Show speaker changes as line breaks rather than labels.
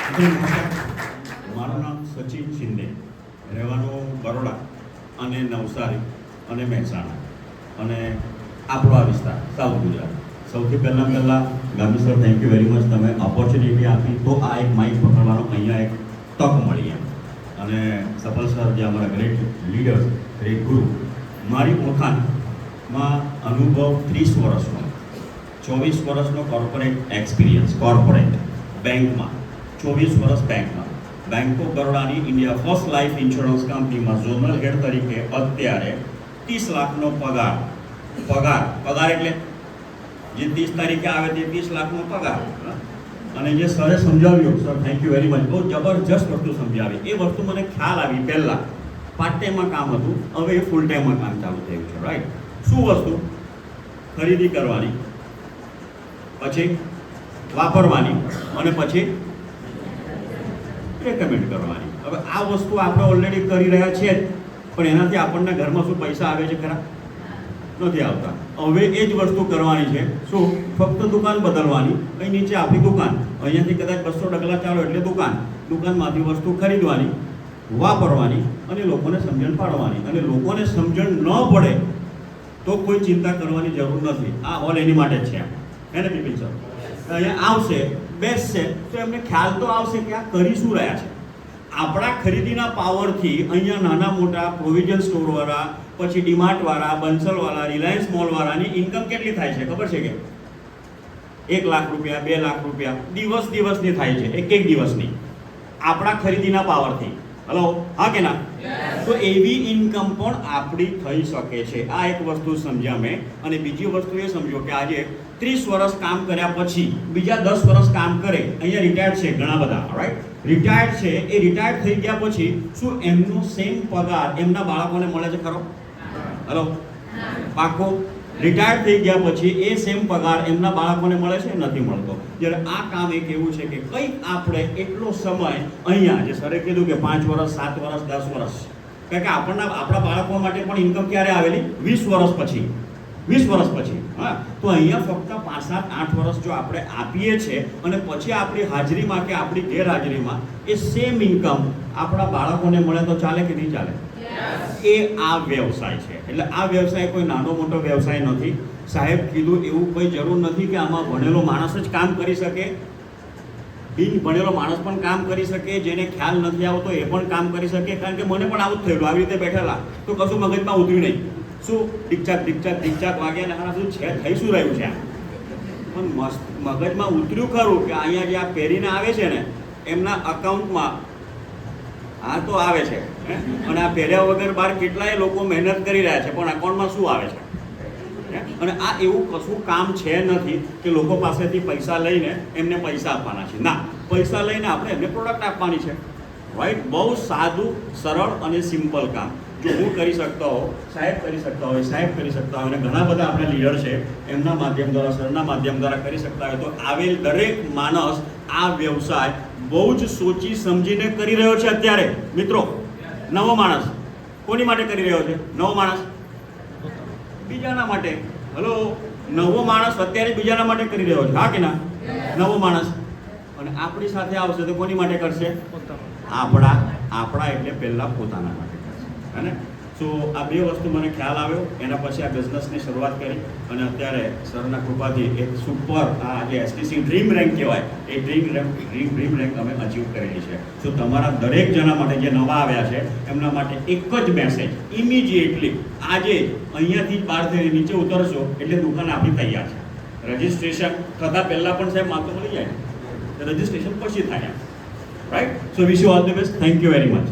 મારું નામ સચિન શિંદે, રહેવાનું બરોડા અને નવસારી અને મહેસાણા અને આપણો આ વિસ્તાર સાઉથ ગુજરાત. સૌથી પહેલાં Gandhi sir, thank you very much. તમે ઓપોર્ચ્યુનિટી આપી તો આ એક માઇક પકડવાનો અહીંયા એક તક મળી એમ. અને સફલ સર જે અમારા ગ્રેટ લીડર્સ, ગ્રેટ ગુરુ, મારી ઓળખાણમાં અનુભવ 30 વર્ષનો, 24 વર્ષનો કોર્પોરેટ એક્સપિરિયન્સ, કોર્પોરેટ બેંકમાં 24 વર્ષ બેંકમાં, બેંક ઓફ બરોડાની ઇન્ડિયા ફર્સ્ટ લાઈફ ઇન્સ્યોરન્સ કંપનીમાં ઝોનલ હેડ તરીકે અત્યારે 30 લાખનો પગાર એટલે જે 30 તારીખે આવે તે 30 લાખનો પગાર. અને જે સરે સમજાવ્યું, sir thank you very much, બહુ જબરજસ્ત વસ્તુ સમજાવી. એ વસ્તુ મને ખ્યાલ આવી પહેલાં પાર્ટ ટાઈમમાં કામ હતું, હવે એ ફૂલ ટાઈમમાં કામ ચાલુ થયું છે. રાઈટ? શું વસ્તુ? ખરીદી કરવાની, પછી વાપરવાની અને પછી રેકમેન્ડ કરવાની. હવે આ વસ્તુ આપણે ઓલરેડી કરી રહ્યા છીએ જ, પણ એનાથી આપણને ઘરમાં શું પૈસા આવે છે ખરા? નથી આવતા. હવે એ જ વસ્તુ કરવાની છે. શું? ફક્ત દુકાન બદલવાની. અહીં નીચે આપણી દુકાન, અહીંયાથી કદાચ 200 ડગલા ચાલો એટલે દુકાનમાંથી વસ્તુ ખરીદવાની, વાપરવાની અને લોકોને સમજણ પાડવાની. અને લોકોને સમજણ ન પડે તો કોઈ ચિંતા કરવાની જરૂર નથી. આ હોલ એની માટે જ છે, હે ને બિપિન સર? અહીંયા આવશે, બેસશે તો એમને ખ્યાલ તો આવશે કે આ કરી શું રહ્યા છે. આપણા ખરીદીના પાવરથી અહીંયા નાના મોટા પ્રોવિઝન સ્ટોરવાળા, પછી ડીમાર્ટવાળા, બંસલવાળા, રિલાયન્સ મોલવાળાની ઇન્કમ કેટલી થાય છે ખબર છે કે? 1 લાખ રૂપિયા, 2 લાખ રૂપિયા દિવસની થાય છે, એક દિવસની, આપણા ખરીદીના પાવરથી. હલો, હા કે ના? તો એવી ઇન્કમ પણ આપણી થઈ શકે છે. આ એક વસ્તુ સમજ્યા મેં. અને બીજી વસ્તુ એ સમજો કે આજે 30 વર્ષ કામ કર્યા પછી બીજા 10 વર્ષ કામ કરે, અહીંયા રિટાયર્ડ છે ઘણા બધા, રાઈટ? રિટાયર્ડ છે, એ રિટાયર્ડ થઈ ગયા પછી શું એમનો સેમ પગાર એમના બાળકોને મળે છે ખરો? હલો, પાકો? રિટાયર્ડ થઈ ગયા પછી એ સેમ પગાર એમના બાળકોને મળે છે? નથી મળતો. જ્યારે આ કામ એક એવું છે કે કંઈક આપણે એટલો સમય અહીંયા, જે સરે કીધું કે 5 વર્ષ, 7 વર્ષ, 10 વર્ષ, કારણ કે આપણા બાળકો માટે પણ ઇન્કમ ક્યારે આવેલી? 20 વર્ષ પછી. 20 વર્ષ પછી. હા, તો અહીંયા ફક્ત 5, 7, 8 વર્ષ જો આપણે આપીએ છીએ અને પછી આપણી હાજરીમાં કે આપણી ગેરહાજરીમાં એ સેમ ઇન્કમ આપણા બાળકોને મળે તો ચાલે કે નહીં ચાલે? એ આ વ્યવસાય છે. એટલે આ વ્યવસાય કોઈ નાનો મોટો વ્યવસાય નથી. સાહેબ કીધું એવું કોઈ જરૂર નથી કે આમાં ભણેલો માણસ જ કામ કરી શકે. બિન ભણેલો માણસ પણ કામ કરી શકે, જેને ખ્યાલ નથી આવતો એ પણ કામ કરી શકે. કારણ કે મને પણ આવું જ થયેલું. આવી રીતે બેઠેલા તો કશું મગજમાં ઉતર્યું નહીં. શું ઢીકચાક વાગ્યા ને આ શું છે, થઈ શું રહ્યું છે? પણ મગજમાં ઉતર્યું ખરું કે અહીંયા જે આ પહેરીને આવે છે ને એમના અકાઉન્ટમાં આ તો આવે છે, અને આ પહેર્યા વગર બહાર કેટલાય લોકો મહેનત કરી રહ્યા છે, પણ અકાઉન્ટમાં શું આવે છે? અને આ એવું કશું કામ છે નથી કે લોકો પાસેથી પૈસા લઈને એમને પૈસા આપવાના છે. ના, પૈસા લઈને આપણે એમને પ્રોડક્ટ આપવાની છે. રાઈટ? બહુ સાદું, સરળ અને સિમ્પલ કામ. જો હું કરી શકતો હોઉં, સાહેબ કરી શકતા હોય, અને ઘણા બધા આપણા લીડર છે, એમના માધ્યમ દ્વારા, સરના માધ્યમ દ્વારા કરી શકતા હોય, તો આવેલ દરેક માણસ આ વ્યવસાય બહુ જ સોચી સમજીને કરી રહ્યો છે. અત્યારે મિત્રો, નવો માણસ કોની માટે કરી રહ્યો છે? નવો માણસ બીજાના માટે. હલો, નવો માણસ અત્યારે બીજાના માટે કરી રહ્યો છે, હા કે ના? નવો માણસ. અને આપણી સાથે આવશે તો કોની માટે કરશે? આપણા એટલે પહેલાં પોતાના માટે કરશે, હે ને? સો આ બે વસ્તુ મને ખ્યાલ આવ્યો, એના પછી આ બિઝનેસની શરૂઆત કરી અને અત્યારે સરના કૃપાથી એક સુપર, આ જે એસટીસી ડ્રીમ રેન્ક કહેવાય, એ ડ્રીમ રેન્ક અમે અચીવ કરેલી છે. સો તમારા દરેક જણા માટે, જે નવા આવ્યા છે એમના માટે એક જ મેસેજ, ઇમિડિયેટલી આજે અહીંયાથી બહાર થઈને નીચે ઉતરશો એટલે દુકાન આપણી તૈયાર છે. રજિસ્ટ્રેશન થતાં પહેલાં પણ સાહેબ માત્ર મળી જાય, રજિસ્ટ્રેશન પછી થાય. Right? So wish you all the best. Thank you very much.